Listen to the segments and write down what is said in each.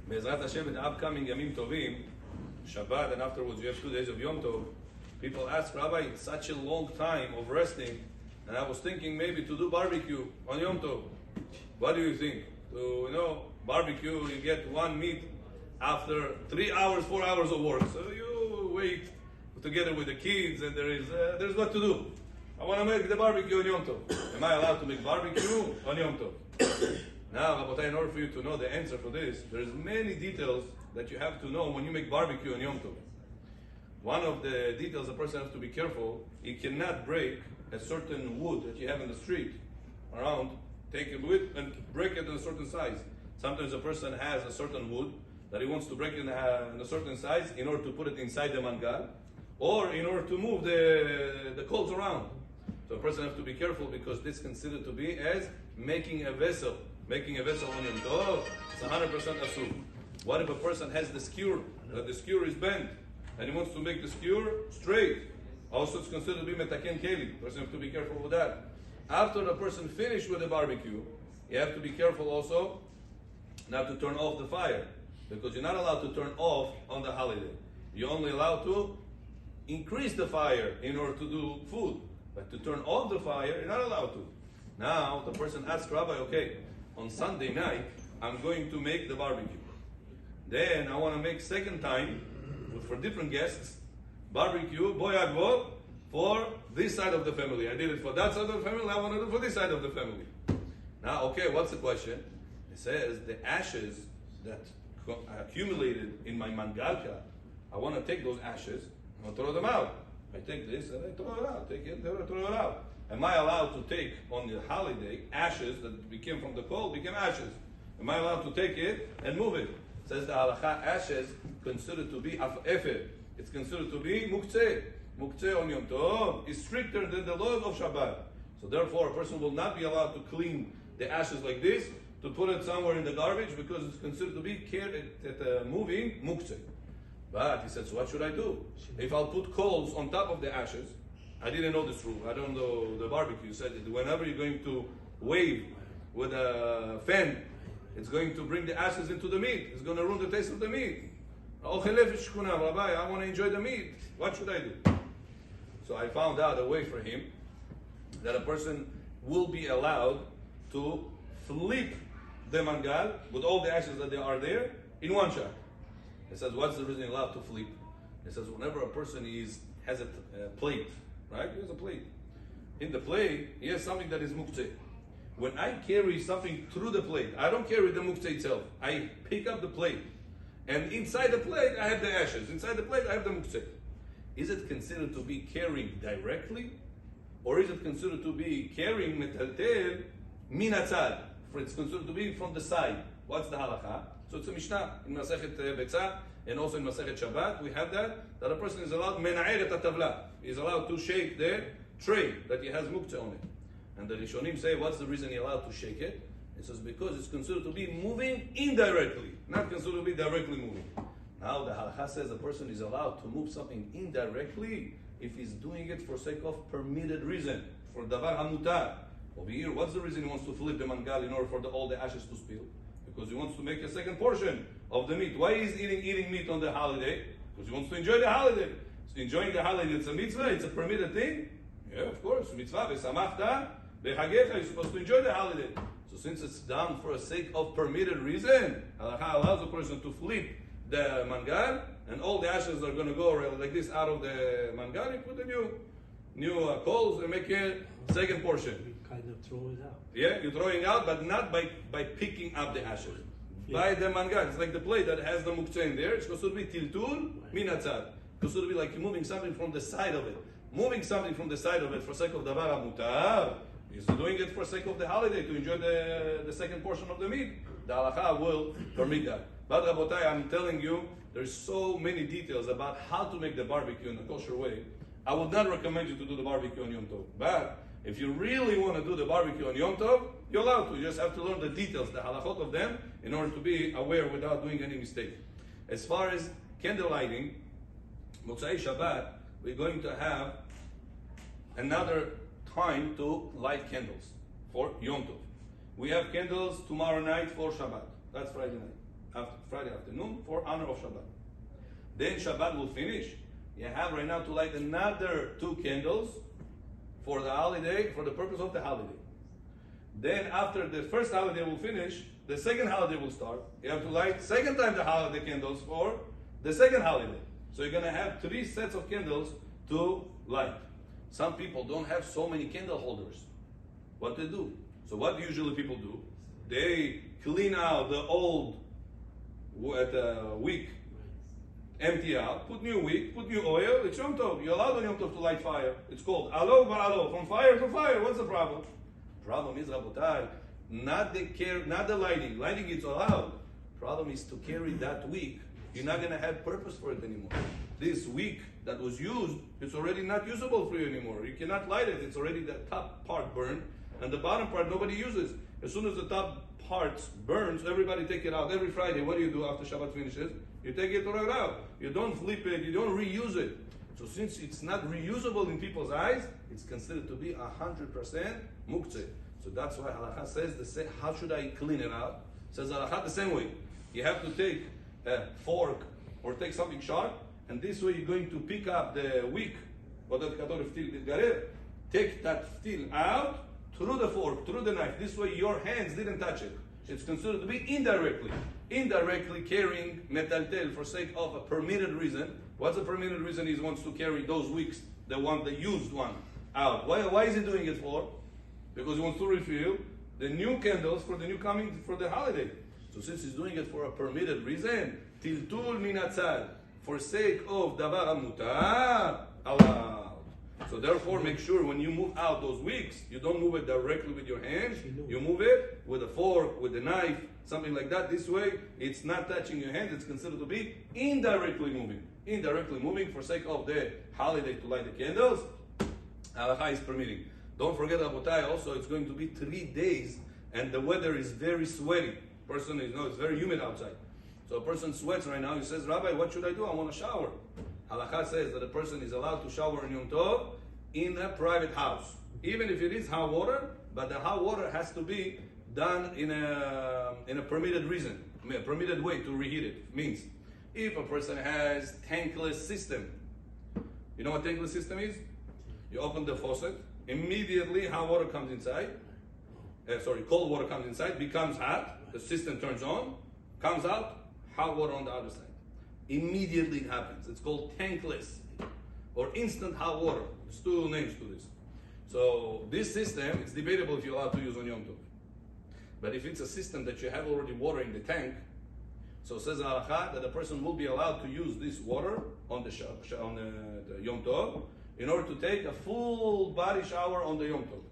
Be'ezrat Hashem, in the upcoming Yamim Tovim, Shabbat, and afterwards you have 2 days of Yom Tov, people ask, Rabbi, it's such a long time of resting, and I was thinking maybe to do barbecue on Yom Tov. What do you think? Barbecue, you get one meat after 3 hours, 4 hours of work. So you wait together with the kids, and there's what to do. I want to make the barbecue on Yom Tov. Am I allowed to make barbecue on Yom Tov? Now, Rabotai, in order for you to know the answer for this, there's many details that you have to know when you make barbecue on Yom Tov. One of the details a person has to be careful, he cannot break a certain wood that you have in the street around, take it with and break it in a certain size. Sometimes a person has a certain wood that he wants to break in a certain size in order to put it inside the mangal, or in order to move the coals around. So a person has to be careful because this is considered to be as making a vessel. Making a vessel on Yom Tov, it's 100% asur. What if a person has the skewer, that the skewer is bent, and he wants to make the skewer straight? Also it's considered to be metaken keli. The person has to be careful with that. After the person finished with the barbecue, you have to be careful also not to turn off the fire, because you're not allowed to turn off on the holiday. You're only allowed to increase the fire in order to do food, but to turn off the fire, you're not allowed to. Now the person asks Rabbi, okay, on Sunday night, I'm going to make the barbecue. Then I want to make second time for different guests, barbecue, boy agbo, for this side of the family. I did it for that side of the family, I want to do it for this side of the family. Now, okay, what's the question? It says the ashes that accumulated in my mangalka, I want to take those ashes, I want to throw them out. I take this and I throw it out, take it, throw it out. Am I allowed to take on the holiday ashes that became from the coal, became ashes? Am I allowed to take it and move it? Says the halacha, ashes considered to be efer. It's considered to be muktzeh. Muktzeh on Yom Tov is stricter than the laws of Shabbat. So therefore, a person will not be allowed to clean the ashes like this, to put it somewhere in the garbage, because it's considered to be moving muktzeh. But he says, so what should I do? If I'll put coals on top of the ashes, I didn't know this rule. I don't know the barbecue. Said that whenever you're going to wave with a fan, it's going to bring the ashes into the meat. It's going to ruin the taste of the meat. Rabbi, I want to enjoy the meat. What should I do? So I found out a way for him that a person will be allowed to flip the mangal with all the ashes that are there in one shot. He says, what's the reason you're allowed to flip? He says, whenever a person has a plate, right? He has a plate. In the plate, he has something that is muktzeh. When I carry something through the plate, I don't carry the muktzeh itself. I pick up the plate. And inside the plate, I have the ashes. Inside the plate, I have the muktzeh. Is it considered to be carrying directly? Or is it considered to be carrying metaltel min hatzad? It's considered to be from the side. What's the halacha? So it's a Mishnah in Masechet Betzah and also in Masechet Shabbat. We have that a person is allowed mena'er et hatavla. He is allowed to shake the tray that he has muktzeh on it. And the Rishonim say, what's the reason he's allowed to shake it? It says because it's considered to be moving indirectly, not considered to be directly moving. Now the halacha says a person is allowed to move something indirectly if he's doing it for sake of permitted reason, for davar hamutar. Over here, what's the reason he wants to flip the mangal in order for all the ashes to spill? Because he wants to make a second portion of the meat. Why is he eating meat on the holiday? Because he wants to enjoy the holiday. So enjoying the holiday, it's a mitzvah, it's a permitted thing. Yeah, of course, mitzvah, v'samachta, v'chagecha, you're supposed to enjoy the holiday. So since it's done for a sake of permitted reason, halacha allows a person to flip the mangal, and all the ashes are going to go like this out of the mangal, you put the new coals and make a second portion. You kind of throw it out. Yeah, you're throwing out, but not by picking up the ashes. Yeah. By the mangal. It's like the plate that has the muktzeh in there. It's supposed to be tiltul min hatzad. It's supposed to be like moving something from the side of it. Moving something from the side of it for sake of davar hamutar. He's doing it for sake of the holiday, to enjoy the second portion of the meat. The halacha will permit that. But Rabotai, I'm telling you, there's so many details about how to make the barbecue in a kosher way. I would not recommend you to do the barbecue on Yom Tov. But if you really want to do the barbecue on Yom Tov, you're allowed to. You just have to learn the details, the halachot of them, in order to be aware without doing any mistake. As far as candle lighting, Motzai Shabbat, we're going to have another time to light candles for Yom Tov. We have candles tomorrow night for Shabbat. That's Friday night. Friday afternoon for honor of Shabbat. Then Shabbat will finish. You have right now to light another 2 candles for the holiday, for the purpose of the holiday. Then after the first holiday will finish, the second holiday will start. You have to light second time the holiday candles for the second holiday. So you're going to have 3 sets of candles to light. Some people don't have so many candle holders. What they do? So what usually people do? They clean out the old wick, empty out, put new wick, put new oil. It's Yom Tov. You're allowed on Yom Tov to light fire. It's called alo ba'alo, from fire to fire. What's the problem? Problem is, Rabotai, not the lighting. Lighting is allowed. Problem is to carry that wick. You're not going to have purpose for it anymore. This wick that was used, it's already not usable for you anymore. You cannot light it. It's already the top part burned, and the bottom part nobody uses. As soon as the top parts burns, everybody take it out. Every Friday, what do you do after Shabbat finishes? You take it right out. You don't flip it. You don't reuse it. So since it's not reusable in people's eyes, it's considered to be 100% muktzeh. So that's why halakha says, how should I clean it out? Says halakha the same way. You have to take a fork or take something sharp, and this way you're going to pick up the wick, take that ftil out through the fork, through the knife. This way your hands didn't touch it. It's considered to be indirectly carrying metaltel for sake of a permitted reason. What's a permitted reason? He wants to carry those wicks, the used one, out. Why is he doing it for? Because he wants to refill the new candles for the new coming for the holiday. So since he's doing it for a permitted reason, tiltul minatzad, for sake of davar mutar, allowed. So therefore, make sure when you move out those wicks, you don't move it directly with your hands. You move it with a fork, with a knife, something like that. This way, it's not touching your hands. It's considered to be indirectly moving. Indirectly moving for sake of the holiday to light the candles. Halakha is permitting. Don't forget, Abotai, also it's going to be 3 days, and the weather is very sweaty. Person is, it's very humid outside. So a person sweats right now. He says, Rabbi, what should I do? I want to shower. Halakha says that a person is allowed to shower in Yom Tov in a private house, even if it is hot water, but the hot water has to be done in a permitted reason, a permitted way to reheat it. Means, if a person has tankless system, you know what tankless system is? You open the faucet, immediately hot water comes inside. Cold water comes inside, becomes hot. The system turns on, comes out, hot water on the other side. Immediately it happens. It's called tankless or instant hot water. There's 2 names to this. So this system, it's debatable if you're allowed to use on Yom Tov. But if it's a system that you have already water in the tank, so says halakha that a person will be allowed to use this water on the Yom Tov in order to take a full body shower on the Yom Tov.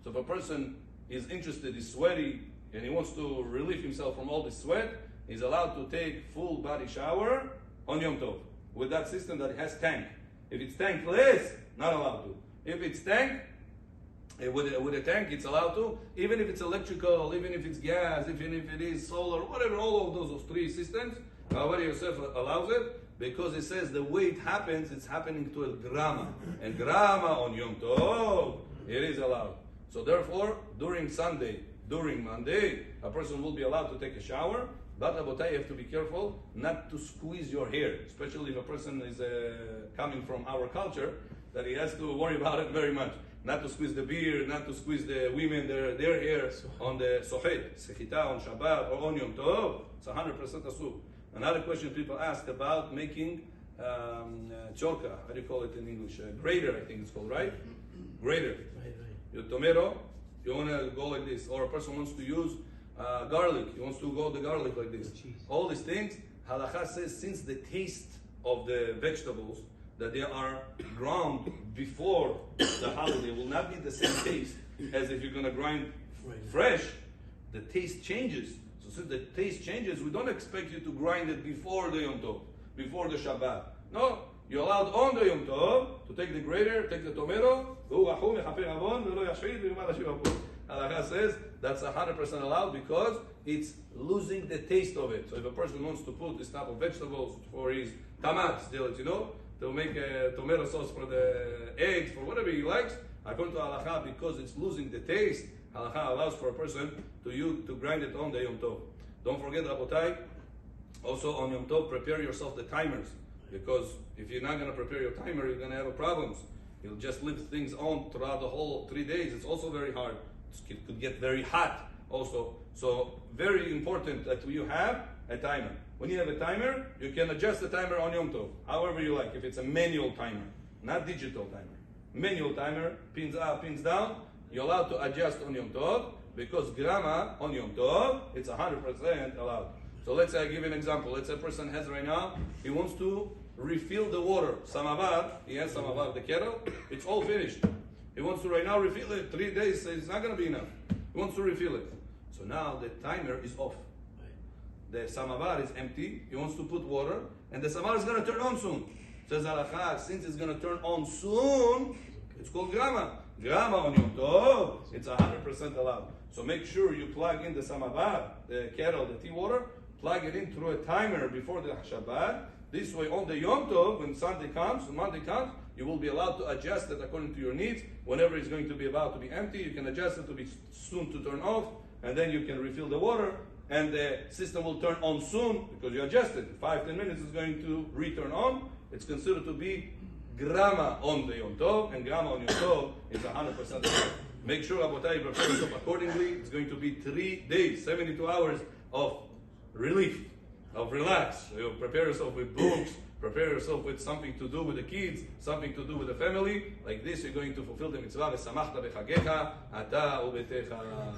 So if a person is interested, is sweaty, and he wants to relieve himself from all this sweat, he's allowed to take full body shower on Yom Tov with that system that has tank. If it's tankless, not allowed to. If it's tank, with a tank, it's allowed to. Even if it's electrical, even if it's gas, even if it is solar, whatever, all of those 3 systems, Rabbi Yosef allows it because it says the way it happens, it's happening to a grama. And grama on Yom Tov, it is allowed. So therefore, during Sunday, during Monday, a person will be allowed to take a shower. But Abotai, you have to be careful not to squeeze your hair, especially if a person is coming from our culture, that he has to worry about it very much. Not to squeeze the beard, not to squeeze the women, their hair on the sohet, sechita, on Shabbat, or on Yom Tov. It's 100% asur. Another question people ask about making chorka, how do you call it in English? Grater, I think it's called, right? Grater. Your tomato, you want to go like this, or a person wants to use garlic, he wants to go the garlic like this. All these things, halakha says, since the taste of the vegetables that they are ground before the holiday will not be the same taste as if you're going to grind fresh, the taste changes. So since the taste changes, we don't expect you to grind it before the Yom Tov, before the Shabbat. No, you're allowed on the Yom Tov to take the grater, take the tomato. Halakha says that's 100% allowed because it's losing the taste of it. So if a person wants to put this type of vegetables for his tamats, to make a tomato sauce for the eggs, for whatever he likes, according to halakha, because it's losing the taste, halakha allows for a person to grind it on the Yom Tov. Don't forget, Rabotai, Also on Yom Tov, prepare yourself the timers, because if you're not going to prepare your timer, you're going to have problems. You'll just leave things on throughout the whole 3 days. It's also very hard. It could get very hot also. So very important that you have a timer. When you have a timer, you can adjust the timer on Yom Tov, however you like. If it's a manual timer, not digital timer. Manual timer, pins up, pins down, you're allowed to adjust on Yom Tov, because grama on Yom Tov, it's 100% allowed. So let's say I give you an example. Let's say a person has right now, he wants to refill the water. Samavar, he has samavar, the kettle, it's all finished. He wants to right now refill it. 3 days, it's not going to be enough. He wants to refill it. So now the timer is off. The samavar is empty. He wants to put water, and the samavar is going to turn on soon. Says halakha, since it's going to turn on soon, it's called grama. Grama on Yom Tov, it's 100% allowed. So make sure you plug in the samavar, the kettle, the tea water, plug it in through a timer before the Shabbat. This way, on the Yom Tov, when Sunday comes, when Monday comes, you will be allowed to adjust it according to your needs. Whenever it's going to be about to be empty, you can adjust it to be soon to turn off, and then you can refill the water, and the system will turn on soon because you adjusted. 5-10 minutes is going to return on. It's considered to be grama on the Yom Tov, and grama on Yom Tov is 100%. Make sure, Abotai, you prepare yourself accordingly. It's going to be 3 days, 72 hours of relief, of relax. You prepare yourself with books, prepare yourself with something to do with the kids, something to do with the family. Like this, you're going to fulfill the mitzvah. V'samachta b'chagecha, ata u'betecha.